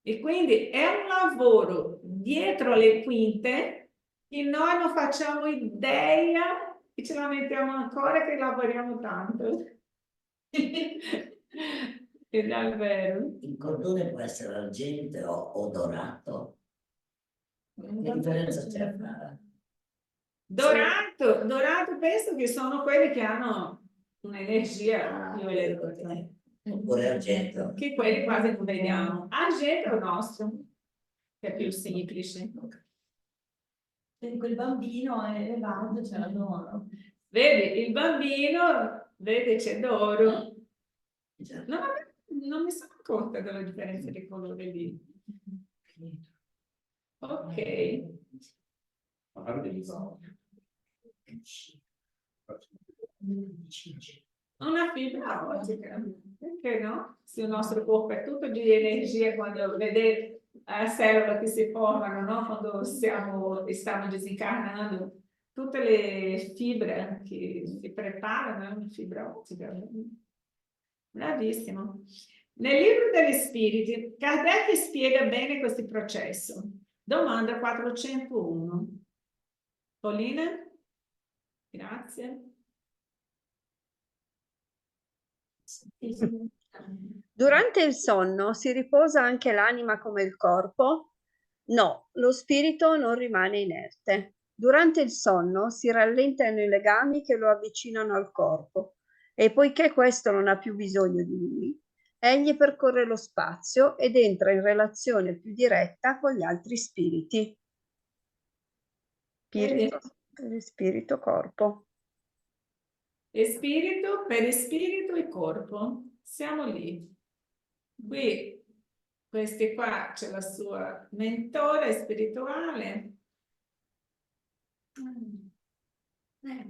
E quindi è un lavoro dietro le quinte che noi non facciamo idea e ce la mettiamo ancora che lavoriamo tanto. È davvero. Il cordone può essere argento o dorato. Che differenza c'è fra... Dorato penso che sono quelli che hanno un'energia più elevata. Oppure argento? Che quelli quasi non vediamo. Argento è il nostro, che è più semplice. Se quel bambino è elevato, c'è l'oro. Vedi, il bambino, vedi, c'è d'oro. No, vabbè, non mi sono accorta della differenza di colore lì. Ok. Una fibra ottica, perché no? Se il nostro corpo è tutto di energia, quando vedete le cellule che si formano, no? Quando stiamo disincarnando, tutte le fibre che si preparano è una fibra ottica. Bravissimo. Nel libro degli spiriti, Kardec spiega bene questo processo. Domanda 401. Paolina? Grazie. Durante il sonno si riposa anche l'anima come il corpo? No, lo spirito non rimane inerte. Durante il sonno si rallentano i legami che lo avvicinano al corpo e poiché questo non ha più bisogno di lui, egli percorre lo spazio ed entra in relazione più diretta con gli altri spiriti. Spirito, corpo. Spirito, per spirito e corpo. Siamo lì. Qui, questi qua, c'è la sua mentore spirituale.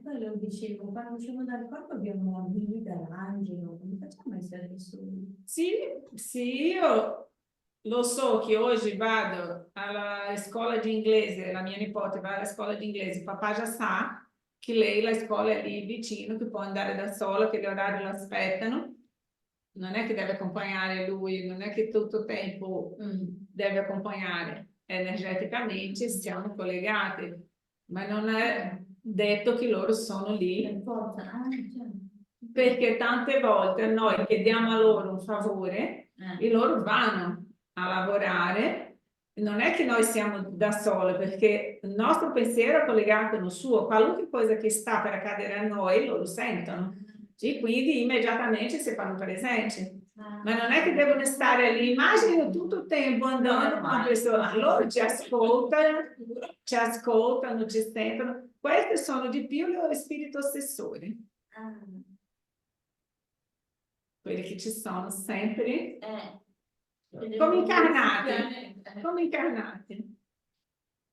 Quello dicevo, quando usciamo dal corpo abbiamo la guida, l'angelo, come facciamo a essere soli? Sì, io lo so che oggi vado alla scuola di inglese, la mia nipote va alla scuola di inglese, papà già sa che lei la scuola è lì vicino, che può andare da sola, che gli orari lo aspettano. Non è che deve accompagnare lui, non è che tutto il tempo deve accompagnare. Energeticamente siamo collegati, ma non è detto che loro sono lì. Perché tante volte noi chiediamo a loro un favore e loro vanno a lavorare. Non è che noi siamo da soli, perché il nostro pensiero è collegato al suo, qualunque cosa che sta per accadere a noi loro sentono. E quindi immediatamente si fanno presenti. Ma non è che devono stare lì, immagino tutto il tempo andando con una persona, loro ci ascoltano, ci sentono. Questi sono di più gli spiriti ossessori. Quelli che ci sono sempre come incarnati.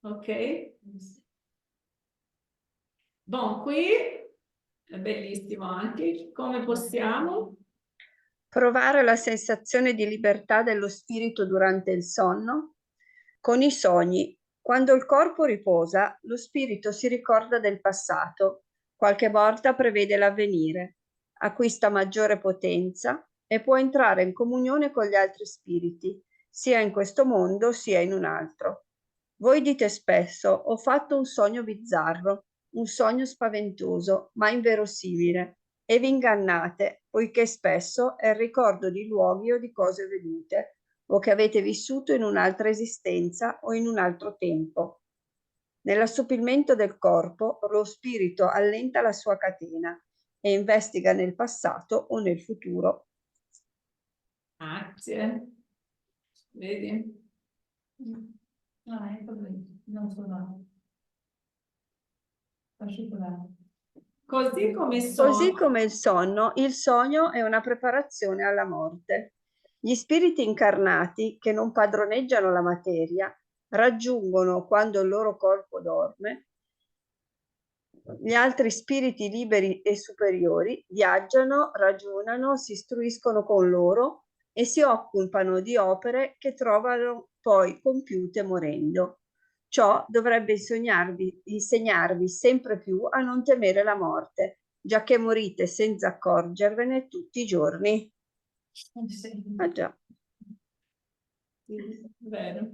Ok? Bon, qui è bellissimo anche come possiamo provare la sensazione di libertà dello spirito durante il sonno. Con i sogni, quando il corpo riposa, lo spirito si ricorda del passato, qualche volta prevede l'avvenire, acquista maggiore potenza e può entrare in comunione con gli altri spiriti, sia in questo mondo sia in un altro. Voi dite spesso: ho fatto un sogno bizzarro, un sogno spaventoso, ma inverosimile, e vi ingannate, poiché spesso è il ricordo di luoghi o di cose vedute, o che avete vissuto in un'altra esistenza o in un altro tempo. Nell'assopimento del corpo, lo spirito allenta la sua catena e investiga nel passato o nel futuro. grazie. Vedi? Ah, ecco qui, non sono particolare. Così come Così come il sogno è una preparazione alla morte. Gli spiriti incarnati che non padroneggiano la materia raggiungono, quando il loro corpo dorme, gli altri spiriti liberi e superiori, viaggiano, ragionano, si istruiscono con loro e si occupano di opere che trovano poi compiute morendo. Ciò dovrebbe insegnarvi sempre più a non temere la morte, giacché morite senza accorgervene tutti i giorni. Ah già. sì, vero.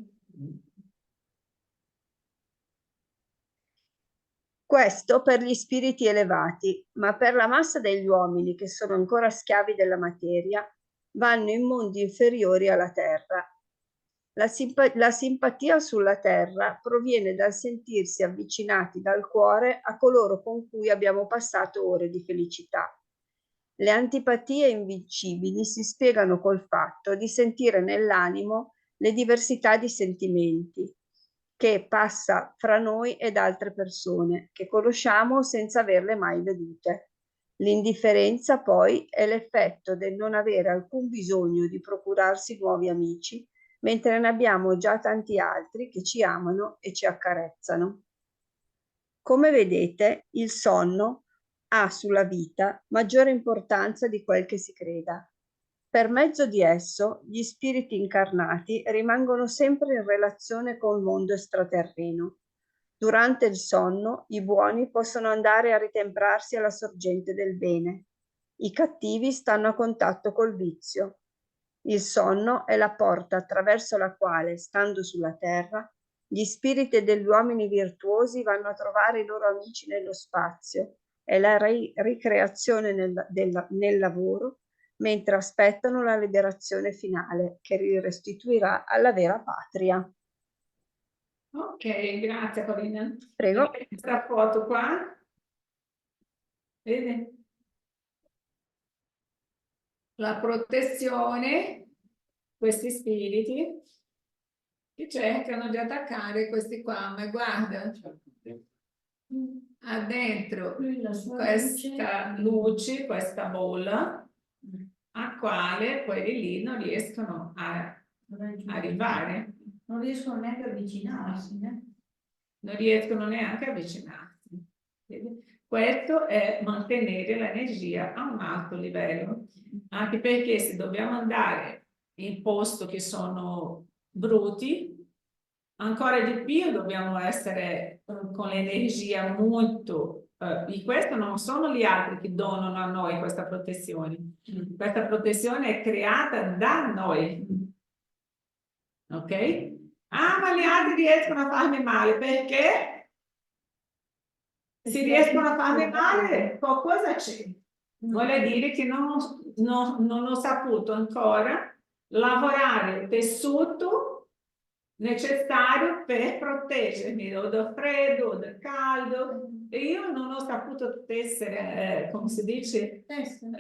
Questo per gli spiriti elevati, ma per la massa degli uomini che sono ancora schiavi della materia, vanno in mondi inferiori alla terra. La simpatia sulla terra proviene dal sentirsi avvicinati dal cuore a coloro con cui abbiamo passato ore di felicità. Le antipatie invincibili si spiegano col fatto di sentire nell'animo le diversità di sentimenti che passa fra noi ed altre persone che conosciamo senza averle mai vedute. L'indifferenza poi è l'effetto del non avere alcun bisogno di procurarsi nuovi amici, mentre ne abbiamo già tanti altri che ci amano e ci accarezzano. Come vedete, il sonno ha sulla vita maggiore importanza di quel che si creda. Per mezzo di esso, gli spiriti incarnati rimangono sempre in relazione col mondo extraterreno. Durante il sonno, i buoni possono andare a ritemprarsi alla sorgente del bene. I cattivi stanno a contatto col vizio. Il sonno è la porta attraverso la quale, stando sulla terra, gli spiriti degli uomini virtuosi vanno a trovare i loro amici nello spazio e la ricreazione nel lavoro, mentre aspettano la liberazione finale che li restituirà alla vera patria. Ok, grazie Corina. Prego. Questa foto qua. Vedi? La protezione, questi spiriti che cercano di attaccare questi qua, ma guarda, ha dentro questa luce, questa bolla, a quale quelli lì non riescono a arrivare. Non riescono neanche a avvicinarsi, né? Non riescono neanche a avvicinarsi. Vedi? Questo è mantenere l'energia a un alto livello, anche perché se dobbiamo andare in posti che sono brutti, ancora di più dobbiamo essere con l'energia molto... di questo non sono gli altri che donano a noi questa protezione. Questa protezione è creata da noi. Ok? Ah, ma gli altri riescono a farmi male, perché? Se riescono a farmi male, qualcosa c'è. Vuol dire che non ho saputo ancora lavorare il tessuto necessario per proteggermi o dal freddo o dal caldo. E io non ho saputo tessere, come si dice,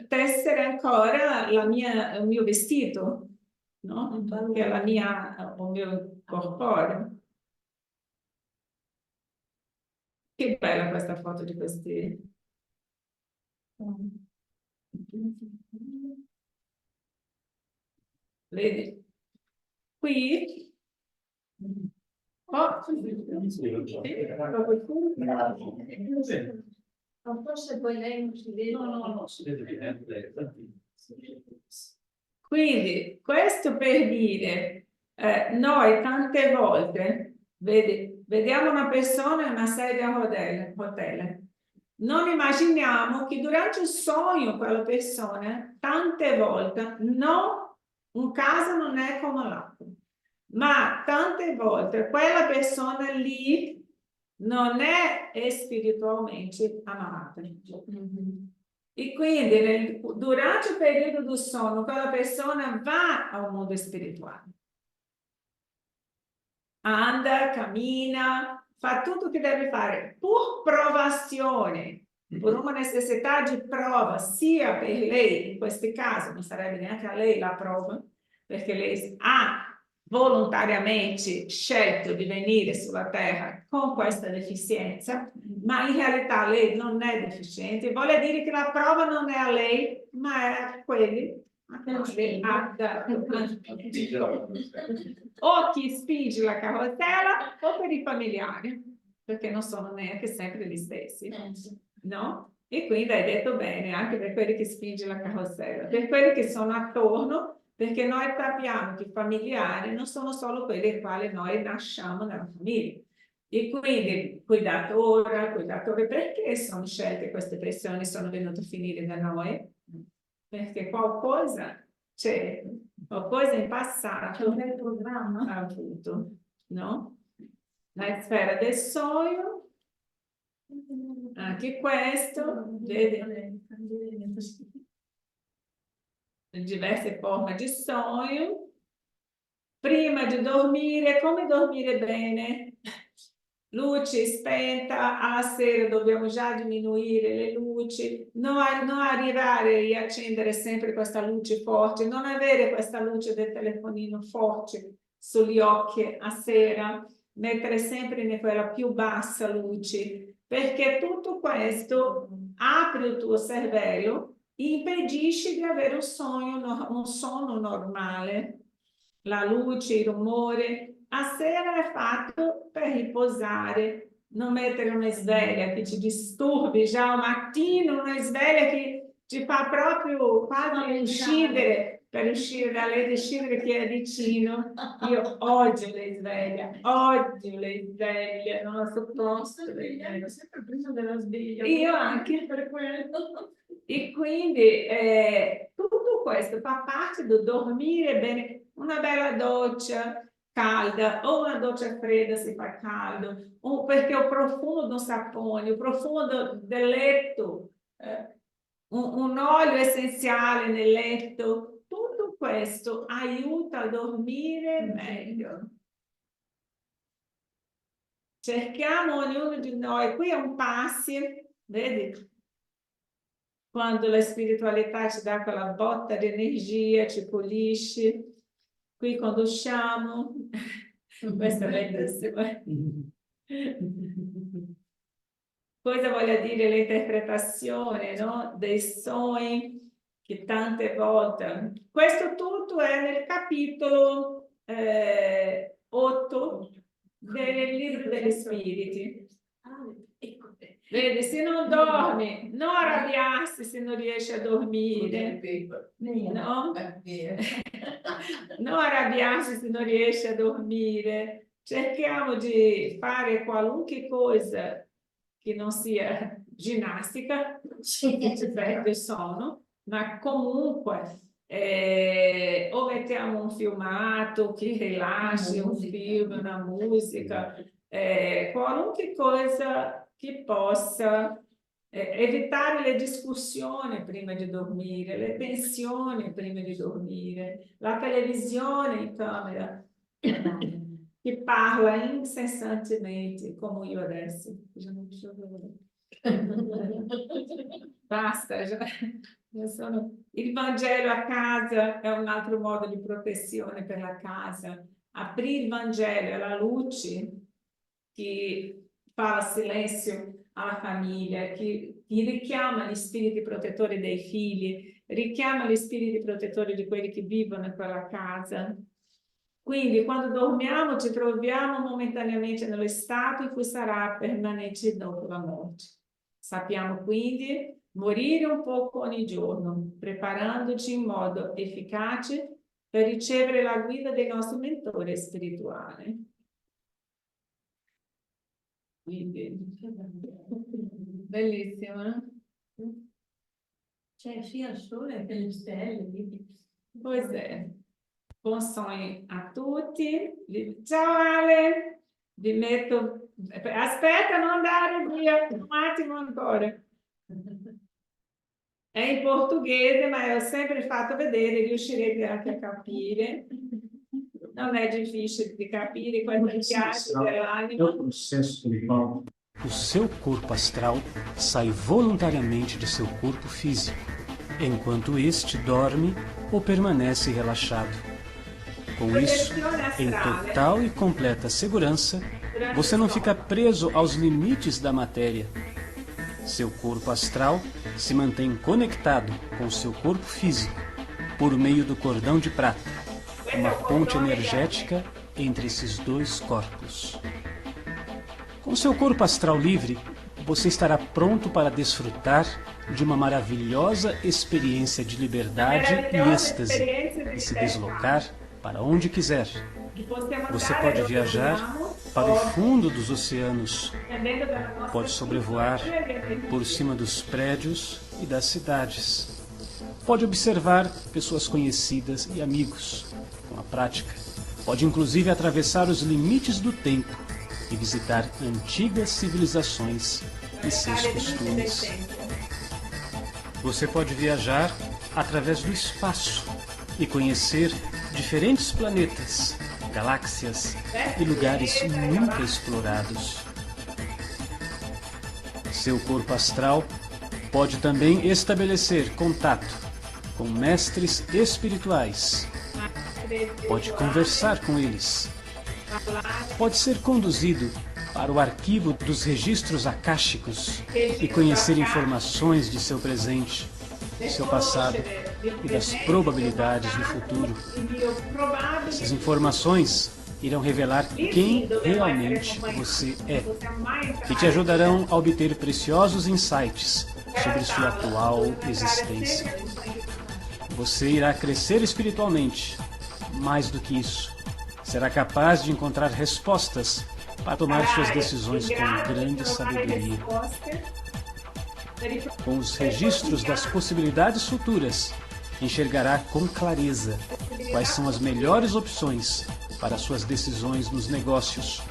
tessere ancora il mio vestito, no? Che è il mio corporeo. Che bella questa foto di questi. Vedi? Qui. Oh, forse poi lei non si vede. No, si vede bene. Quindi, questo per dire, noi tante volte, vediamo una persona in una sedia a hotel. Non immaginiamo che durante il sogno quella persona, tante volte, un caso non è come l'altro, ma tante volte quella persona lì non è spiritualmente amata. E quindi durante il periodo del sonno quella persona va al mondo spirituale. Anda, cammina, fa tutto che deve fare per provazione, per una necessità di prova, sia per lei, in questi casi non sarebbe neanche a lei la prova, perché lei ha volontariamente scelto di venire sulla Terra con questa deficienza, ma in realtà lei non è deficiente, vuole dire che la prova non è a lei, ma è a quelli a cui lei ha dato o chi spinge la carrozzella o per i familiari, perché non sono neanche sempre gli stessi, no? E quindi hai detto bene, anche per quelli che spinge la carrozzella, per quelli che sono attorno, perché noi sappiamo che i familiari non sono solo quelli ai quali noi nasciamo nella famiglia. E quindi cuidatore, perché sono scelte queste persone, sono venute a finire da noi? Perché qualcosa c'è, qualcosa in passato C'è un programma. ha avuto, no? La sfera del sogno, anche questo, vedi, diverse forme di sogno. Prima di dormire, come dormire bene? Luce spenta, alla sera dobbiamo già diminuire le luci, non arrivare a riaccendere sempre questa luce forte, non avere questa luce del telefonino forte sugli occhi a sera, mettere sempre in quella più bassa luce, perché tutto questo apre il tuo cervello, impedisce di avere un sonno normale. La luce, il rumore, a sera è fatto per riposare, non mettere una sveglia che ci disturbi già al mattino, una sveglia che ci fa proprio quasi uscire, per uscire da lei, decidere chi è vicino. Io odio le sveglie, non la sopporto. Sempre prima della sveglia. Io anche. Per quello. E quindi tutto questo fa parte del dormire bene, una bella doccia calda o una doccia fredda se fa caldo, o perché il profumo del sapone, il profumo del letto, un olio essenziale nel letto, tutto questo aiuta a dormire meglio. Cerchiamo ognuno di noi, qui è un passo, vedi? Quando la spiritualità ci dà quella botta di energia, ci pulisce. Qui quando usciamo, questo è bellissimo. Cosa voglia dire l'interpretazione, no? Dei sogni che tante volte... Questo tutto è nel capitolo 8 del libro degli spiriti. Vedi, se non dormi, non arrabbiarsi se non riesci a dormire, no? Non arrabbiarsi se non riesci a dormire. Cerchiamo di fare qualunque cosa che non sia ginnastica, che ci perde il sonno, ma comunque o mettiamo un filmato che rilasci, un film, una musica, qualunque cosa che possa evitare le discussioni prima di dormire, le tensioni prima di dormire, la televisione in camera che parla incessantemente, come io adesso. Basta, già sono... Il Vangelo a casa è un altro modo di protezione per la casa. Aprire il Vangelo è la luce che fa silenzio alla famiglia, che richiama gli spiriti protettori dei figli, richiama gli spiriti protettori di quelli che vivono in quella casa. Quindi quando dormiamo ci troviamo momentaneamente nello stato in cui sarà permanente dopo la morte. Sappiamo quindi morire un poco ogni giorno, preparandoci in modo efficace per ricevere la guida del nostro mentore spirituale. Quindi, bellissimo, no? C'è sia il sole che le stelle. Pois è. Buon sogno a tutti. Ciao Ale, vi metto... Aspetta, non andare via, un attimo ancora. È in portoghese, ma ho sempre fatto vedere, riuscirete anche a capire. Non è difficile di capire quando piace dell'anima. O seu corpo astral sai voluntariamente de seu corpo físico, enquanto este dorme ou permanece relaxado, Com isso, em total e completa segurança, você não fica preso aos limites da matéria. Seu corpo astral se mantém conectado com seu corpo físico por meio do cordão de prata, uma ponte energética entre esses dois corpos. Com seu corpo astral livre, você estará pronto para desfrutar de uma maravilhosa experiência de liberdade e êxtase e se deslocar para onde quiser. Você pode viajar para o fundo dos oceanos, pode sobrevoar por cima dos prédios e das cidades. Pode observar pessoas conhecidas e amigos com a prática. Pode inclusive atravessar os limites do tempo e visitar antigas civilizações e seus costumes. Você pode viajar através do espaço e conhecer diferentes planetas, galáxias e lugares nunca explorados. Seu corpo astral pode também estabelecer contato com mestres espirituais. Pode conversar com eles. Pode ser conduzido para o arquivo dos registros akáshicos e conhecer informações de seu presente, de seu passado e das probabilidades do futuro. Essas informações irão revelar quem realmente você é e te ajudarão a obter preciosos insights sobre sua atual existência. Você irá crescer espiritualmente. Mais do que isso, será capaz de encontrar respostas para tomar suas decisões com grande sabedoria. Com os registros das possibilidades futuras, enxergará com clareza quais são as melhores opções para suas decisões nos negócios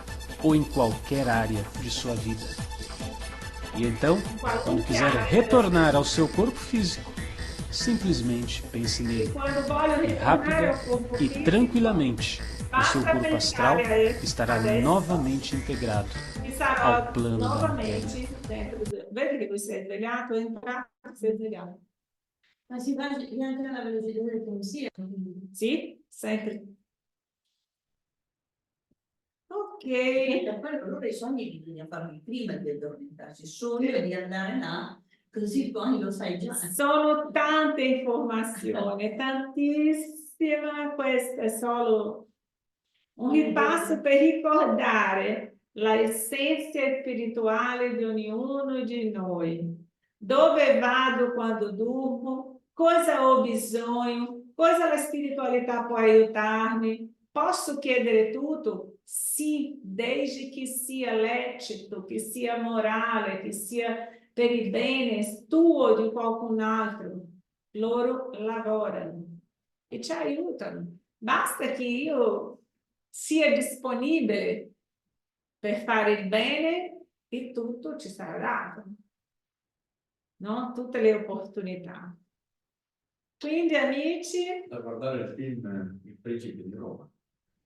ou em qualquer área de sua vida. E então, quando quiser retornar ao seu corpo físico, simplesmente pense nele. E rápida e tranquilamente, o seu corpo astral estará novamente integrado ao plano da matéria. Vedi che lui si è svegliato, è entrato, si è svegliato. Ma si va anche alla velocità del pensiero. Sì, sempre. Ok. Per quello allora i sogni bisogna farli prima di addormentarsi, sogno di andare là, così poi lo sai già. Sono tante informazioni, tantissima, questo è solo un ripasso per ricordare la essenza spirituale di ognuno di noi. Dove vado quando durmo? Cosa ho bisogno? Cosa la spiritualità può aiutarmi? Posso chiedere tutto? Sì, desde che sia lecito, che sia morale, che sia per il bene tuo o di qualcun altro. Loro lavorano e ci aiutano. Basta che io sia disponibile per fare il bene e tutto ci sarà dato, no? Tutte le opportunità. Quindi amici, Da guardare il film Il Principe di Roma.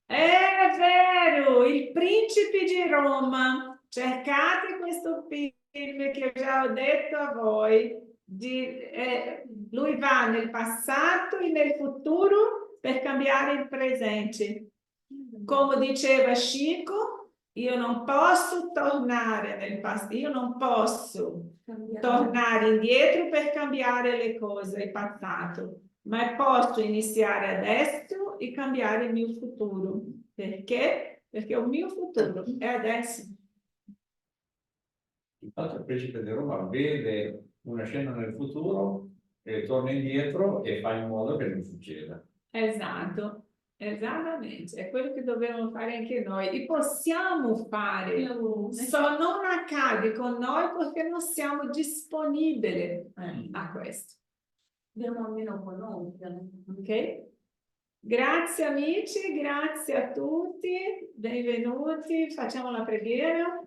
è vero, Il Principe di Roma, cercate questo film che già ho detto a voi, lui va nel passato e nel futuro per cambiare il presente. Come diceva Chico, io non posso tornare nel passato, io non posso tornare indietro per cambiare le cose, il passato, ma posso iniziare adesso e cambiare il mio futuro. Perché? Perché il mio futuro è adesso. Infatti il Principe di Roma vede una scena nel futuro e torna indietro e fa in modo che non succeda. Esatto, esattamente, è quello che dobbiamo fare anche noi e possiamo fare, solo non accade con noi perché non siamo disponibili a questo. Dobbiamo almeno conoscere. Ok? Grazie amici, grazie a tutti, benvenuti, facciamo la preghiera.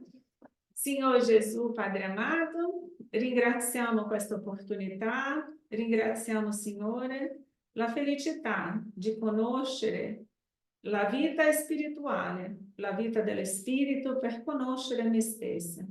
Signore Gesù, Padre amato, ringraziamo questa opportunità, ringraziamo Signore la felicità di conoscere la vita spirituale, la vita dello spirito per conoscere me stessa,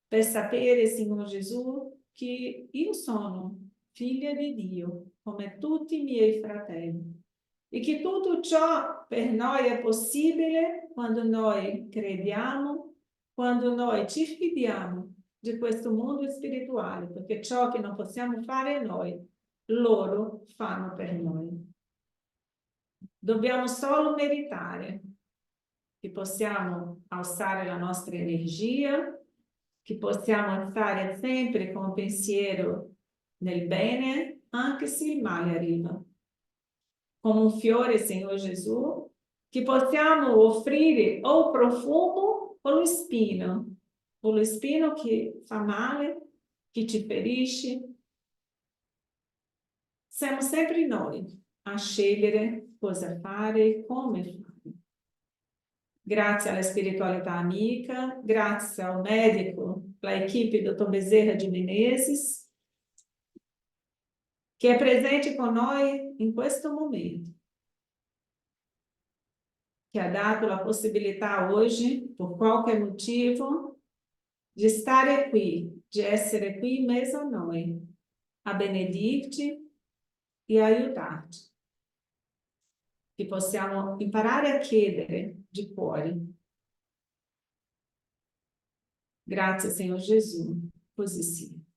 per sapere, Signore Gesù, che io sono figlia di Dio, come tutti i miei fratelli. e che tutto ciò per noi è possibile quando noi crediamo, quando noi ci fidiamo di questo mondo spirituale, perché ciò che non possiamo fare noi, loro fanno per noi. Dobbiamo solo meritare che possiamo alzare la nostra energia, che possiamo stare sempre con pensiero nel bene, anche se il male arriva. Come un fiore, Signor Gesù, che possiamo offrire o profumo o lo spino che fa male, che ci ferisce. Siamo sempre noi a scegliere cosa fare, come fare. Grazie alla spiritualità amica, grazie ao médico, alla equipe do Dr. Bezerra de Menezes, che è presente con noi in questo momento, che ha dato la possibilità oggi, por qualquer motivo, di stare qui, di essere qui in mezzo a noi, a benedirti e aiutarti. Che possiamo imparare a chiedere di cuore. Grazie, Senhor Jesus, così sia.